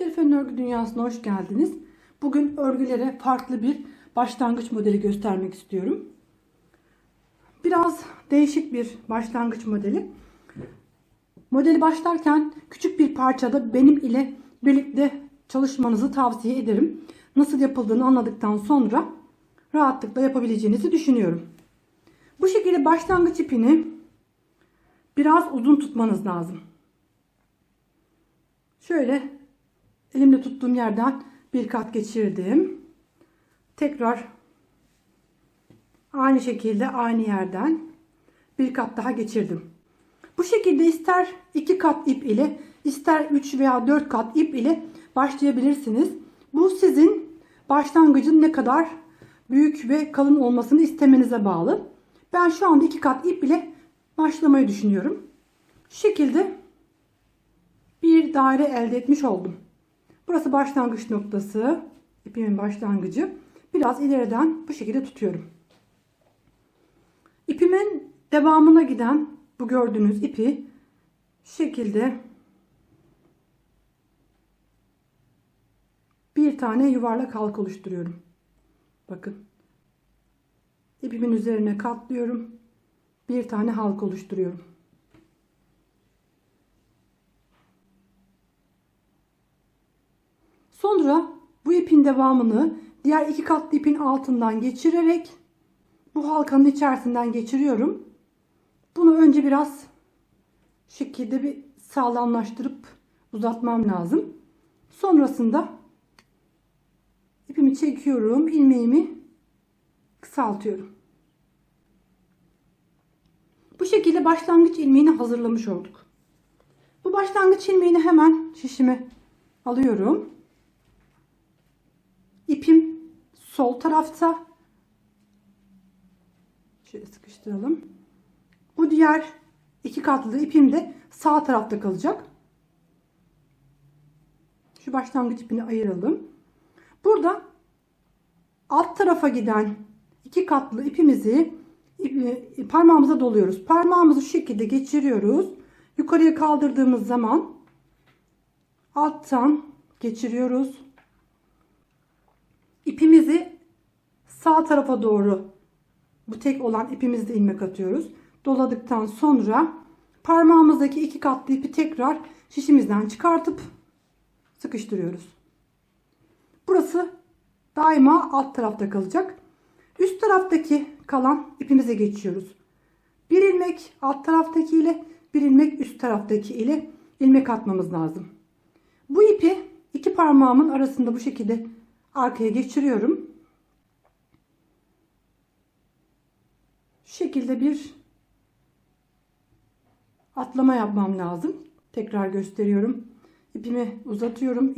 Şerife'nin örgü dünyasına hoş geldiniz. Bugün örgülere farklı bir başlangıç modeli göstermek istiyorum. Biraz değişik bir başlangıç modeli. Modeli başlarken küçük bir parçada benim ile birlikte çalışmanızı tavsiye ederim. Nasıl yapıldığını anladıktan sonra rahatlıkla yapabileceğinizi düşünüyorum. Bu şekilde başlangıç ipini biraz uzun tutmanız lazım. Şöyle elimle tuttuğum yerden bir kat geçirdim. Tekrar aynı şekilde aynı yerden bir kat daha geçirdim. Bu şekilde ister 2 kat ip ile ister 3 veya 4 kat ip ile başlayabilirsiniz. Bu sizin başlangıcın ne kadar büyük ve kalın olmasını istemenize bağlı. Ben şu anda 2 kat ip ile başlamayı düşünüyorum. Şu şekilde bir daire elde etmiş oldum. Burası başlangıç noktası. İpimin başlangıcı. Biraz ileriden bu şekilde tutuyorum. İpimin devamına giden bu gördüğünüz ipi şu şekilde bir tane yuvarlak halka oluşturuyorum. Bakın. İpimin üzerine katlıyorum. Bir tane halka oluşturuyorum. Sonra bu ipin devamını diğer 2 katlı ipin altından geçirerek bu halkanın içerisinden geçiriyorum. Bunu önce biraz şekilde bir sağlamlaştırıp uzatmam lazım. Sonrasında ipimi çekiyorum, ilmeğimi kısaltıyorum. Bu şekilde başlangıç ilmeğini hazırlamış olduk. Bu başlangıç ilmeğini hemen şişime alıyorum. İpim sol tarafta. Şöyle sıkıştıralım. Bu diğer 2 katlı ipim de sağ tarafta kalacak. Şu başlangıç ipini ayıralım. Burada alt tarafa giden 2 katlı ipimizi parmağımıza doluyoruz. Parmağımızı şu şekilde geçiriyoruz. Yukarıya kaldırdığımız zaman alttan geçiriyoruz. İpimizi sağ tarafa doğru bu tek olan ipimizle ilmek atıyoruz. Doladıktan sonra parmağımızdaki 2 katlı ipi tekrar şişimizden çıkartıp sıkıştırıyoruz. Burası daima alt tarafta kalacak. Üst taraftaki kalan ipimize geçiyoruz. Bir ilmek alt taraftaki ile bir ilmek üst taraftaki ile ilmek atmamız lazım. Bu ipi 2 parmağımın arasında bu şekilde arkaya geçiriyorum. Şu şekilde bir atlama yapmam lazım. Tekrar gösteriyorum. İpimi uzatıyorum.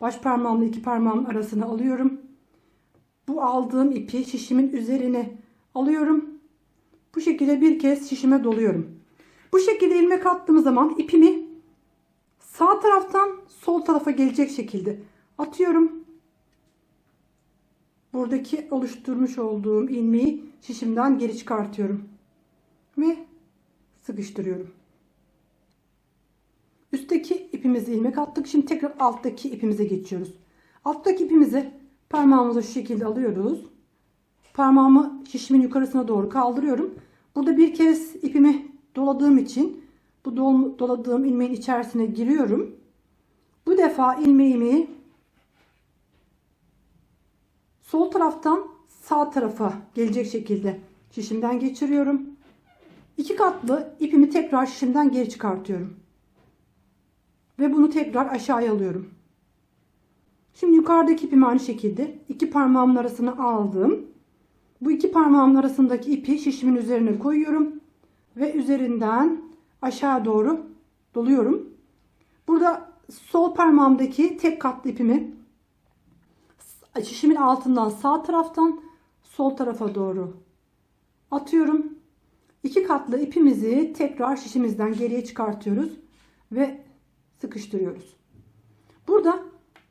Baş parmağımla 2 parmağımın arasına alıyorum. Bu aldığım ipi şişimin üzerine alıyorum. Bu şekilde bir kez şişime doluyorum. Bu şekilde ilmek attığım zaman ipimi sağ taraftan sol tarafa gelecek şekilde atıyorum. Buradaki oluşturmuş olduğum ilmeği şişimden geri çıkartıyorum. Ve sıkıştırıyorum. Üstteki ipimize ilmek attık. Şimdi tekrar alttaki ipimize geçiyoruz. Alttaki ipimizi parmağımıza şu şekilde alıyoruz. Parmağımı şişimin yukarısına doğru kaldırıyorum. Burada bir kez ipimi doladığım için bu doladığım ilmeğin içerisine giriyorum. Bu defa ilmeğimi sol taraftan sağ tarafa gelecek şekilde şişimden geçiriyorum. 2 katlı ipimi tekrar şişimden geri çıkartıyorum. Ve bunu tekrar aşağıya alıyorum. Şimdi yukarıdaki ipimi aynı şekilde 2 parmağımın arasına aldım. Bu 2 parmağımın arasındaki ipi şişimin üzerine koyuyorum. Ve üzerinden aşağı doğru doluyorum. Burada sol parmağımdaki tek katlı ipimi şişimin altından sağ taraftan sol tarafa doğru atıyorum. 2 katlı ipimizi tekrar şişimizden geriye çıkartıyoruz ve sıkıştırıyoruz. Burada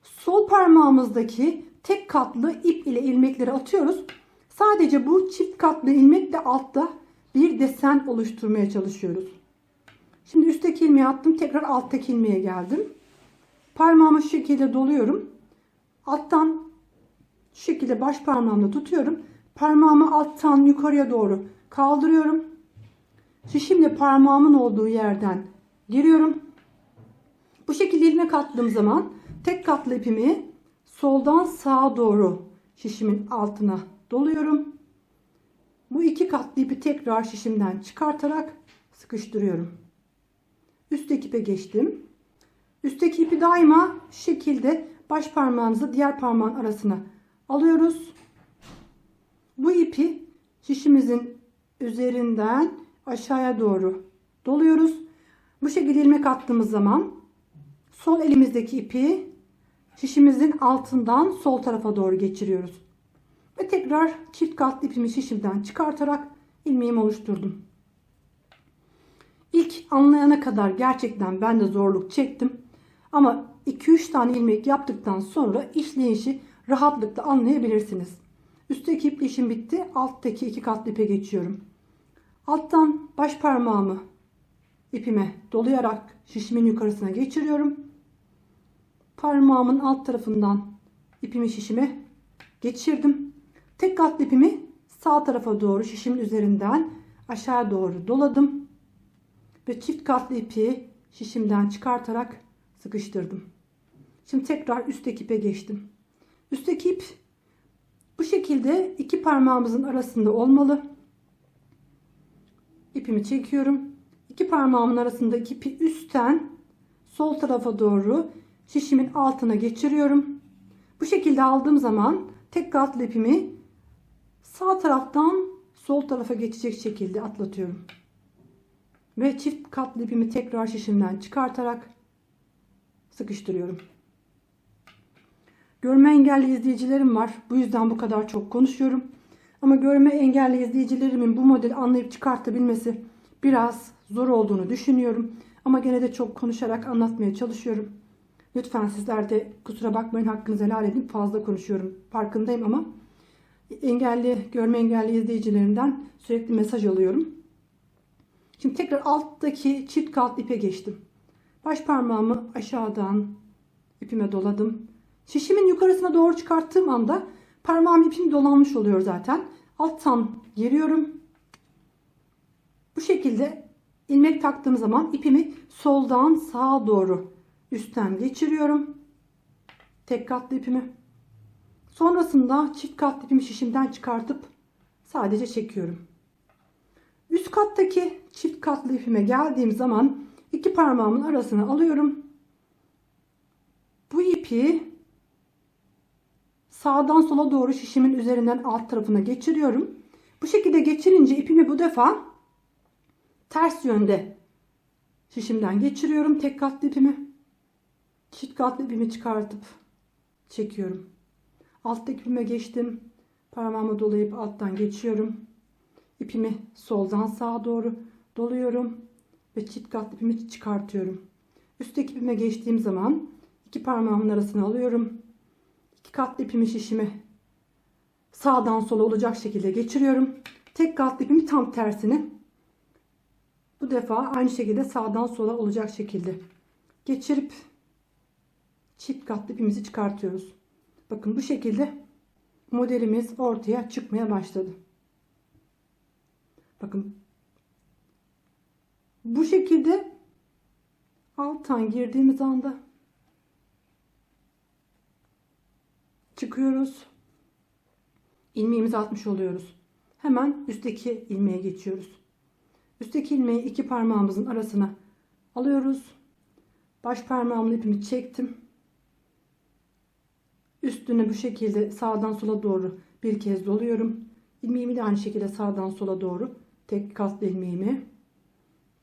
sol parmağımızdaki tek katlı ip ile ilmekleri atıyoruz. Sadece bu çift katlı ilmekle altta bir desen oluşturmaya çalışıyoruz. Şimdi üstteki ilmeği attım. Tekrar alttaki ilmeğe geldim. Parmağımı şu şekilde doluyorum. Alttan şu şekilde baş parmağımla tutuyorum. Parmağımı alttan yukarıya doğru kaldırıyorum. Şimdi parmağımın olduğu yerden giriyorum. Bu şekilde ilmek attığım zaman tek katlı ipimi soldan sağa doğru şişimin altına doluyorum. Bu iki katlı ipi tekrar şişimden çıkartarak sıkıştırıyorum. Üstteki ipe geçtim. Üstteki ipi daima şu şekilde baş parmağınızı diğer parmağın arasına alıyoruz. Bu ipi şişimizin üzerinden aşağıya doğru doluyoruz. Bu şekilde ilmek attığımız zaman sol elimizdeki ipi şişimizin altından sol tarafa doğru geçiriyoruz. Ve tekrar çift katlı ipimi şişimden çıkartarak ilmeğimi oluşturdum. İlk anlayana kadar gerçekten ben de zorluk çektim. Ama 2-3 tane ilmek yaptıktan sonra işleyişi rahatlıkla anlayabilirsiniz. Üstteki ip işim bitti. Alttaki 2 katlı ipe geçiyorum. Alttan baş parmağımı ipime dolayarak şişimin yukarısına geçiriyorum. Parmağımın alt tarafından ipimi şişime geçirdim. Tek katlı ipimi sağ tarafa doğru şişimin üzerinden aşağı doğru doladım. Ve çift katlı ipi şişimden çıkartarak sıkıştırdım. Şimdi tekrar üstteki ipe geçtim. Üstteki ip bu şekilde iki parmağımızın arasında olmalı. İpimi çekiyorum. İki parmağımın arasındaki ipi üstten sol tarafa doğru şişimin altına geçiriyorum. Bu şekilde aldığım zaman tek katlı ipimi sağ taraftan sol tarafa geçecek şekilde atlatıyorum. Ve çift katlı ipimi tekrar şişimden çıkartarak sıkıştırıyorum. Görme engelli izleyicilerim var. Bu yüzden bu kadar çok konuşuyorum. Ama görme engelli izleyicilerimin bu modeli anlayıp çıkartabilmesi biraz zor olduğunu düşünüyorum. Ama gene de çok konuşarak anlatmaya çalışıyorum. Lütfen sizler de kusura bakmayın, hakkınızı helal edin. Fazla konuşuyorum, farkındayım ama görme engelli izleyicilerimden sürekli mesaj alıyorum. Şimdi tekrar alttaki çift katlı ipe geçtim. Baş parmağımı aşağıdan ipime doladım. Şişimin yukarısına doğru çıkarttığım anda parmağım ipim dolanmış oluyor zaten. Alttan giriyorum. Bu şekilde ilmek taktığım zaman ipimi soldan sağa doğru üstten geçiriyorum. Tek katlı ipimi. Sonrasında çift katlı ipimi şişimden çıkartıp sadece çekiyorum. Üst kattaki çift katlı ipime geldiğim zaman iki parmağımın arasına alıyorum. Bu ipi sağdan sola doğru şişimin üzerinden alt tarafına geçiriyorum. Bu şekilde geçirince ipimi bu defa ters yönde şişimden geçiriyorum. Tek katlı ipimi, çift katlı ipimi çıkartıp çekiyorum. Alttaki ipime geçtim. Parmağımı dolayıp alttan geçiyorum. İpimi soldan sağa doğru doluyorum ve çift katlı ipimi çıkartıyorum. Üstteki ipime geçtiğim zaman iki parmağımın arasına alıyorum. İki katlı ipimi şişime sağdan sola olacak şekilde geçiriyorum. Tek katlı ipimi tam tersine bu defa aynı şekilde sağdan sola olacak şekilde geçirip çift katlı ipimizi çıkartıyoruz. Bakın bu şekilde modelimiz ortaya çıkmaya başladı. Bakın bu şekilde alttan girdiğimiz anda çıkıyoruz. İlmeğimizi atmış oluyoruz. Hemen üstteki ilmeğe geçiyoruz. Üstteki ilmeği iki parmağımızın arasına alıyoruz. Baş parmağımla ipimi çektim. Üstüne bu şekilde sağdan sola doğru bir kez doluyorum. İlmeğimi de aynı şekilde sağdan sola doğru tek katlı ilmeğimi,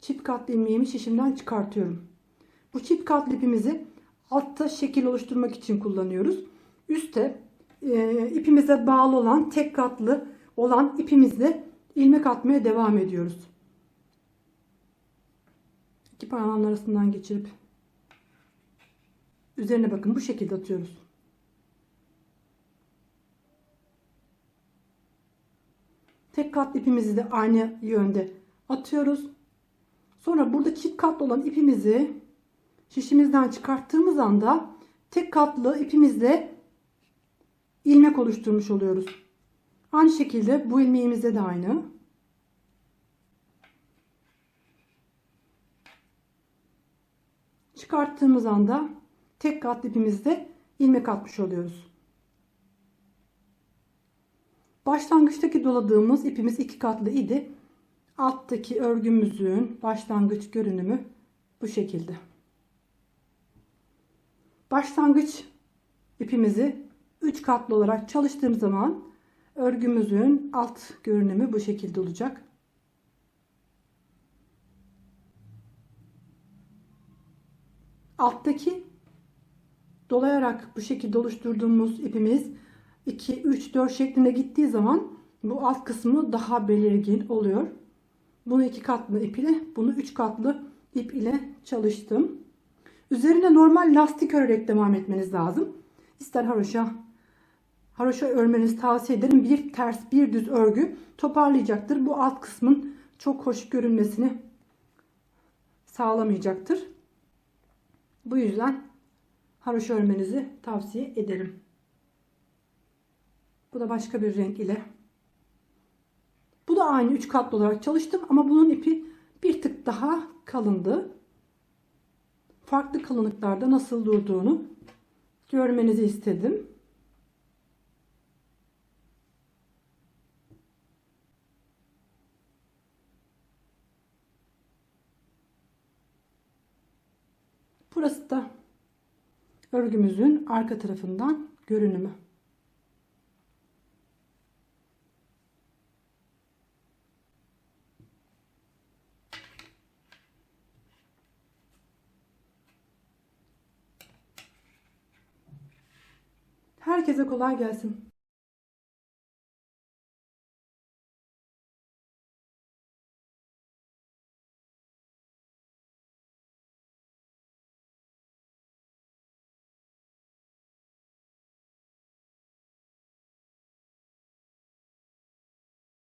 çift katlı ilmeğimi şişimden çıkartıyorum. Bu çift katlı ipimizi altta şekil oluşturmak için kullanıyoruz. Üste ipimize bağlı olan tek katlı olan ipimizle ilmek atmaya devam ediyoruz. İki parmağın arasından geçirip üzerine bakın bu şekilde atıyoruz. Tek katlı ipimizi de aynı yönde atıyoruz. Sonra burada çift katlı olan ipimizi şişimizden çıkarttığımız anda tek katlı ipimizle ilmek oluşturmuş oluyoruz. Aynı şekilde bu ilmeğimizde de aynı. Çıkarttığımız anda tek katlı ipimizde ilmek atmış oluyoruz. Başlangıçtaki doladığımız ipimiz 2 katlı idi. Alttaki örgümüzün başlangıç görünümü bu şekilde. Başlangıç ipimizi 3 katlı olarak çalıştığım zaman örgümüzün alt görünümü bu şekilde olacak. Alttaki dolayarak bu şekilde oluşturduğumuz ipimiz 2, 3, 4 şeklinde gittiği zaman bu alt kısmı daha belirgin oluyor. Bunu 2 katlı ip ile, bunu 3 katlı ip ile çalıştım. Üzerine normal lastik örerek devam etmeniz lazım. İster haroşa örmenizi tavsiye ederim. Bir ters bir düz örgü toparlayacaktır. Bu alt kısmın çok hoş görünmesini sağlamayacaktır. Bu yüzden haroşa örmenizi tavsiye ederim. Bu da başka bir renk ile. Bu da aynı 3 katlı olarak çalıştım ama bunun ipi bir tık daha kalındı. Farklı kalınlıklarda nasıl durduğunu görmenizi istedim. Burası da örgümüzün arka tarafından görünümü. Herkese kolay gelsin.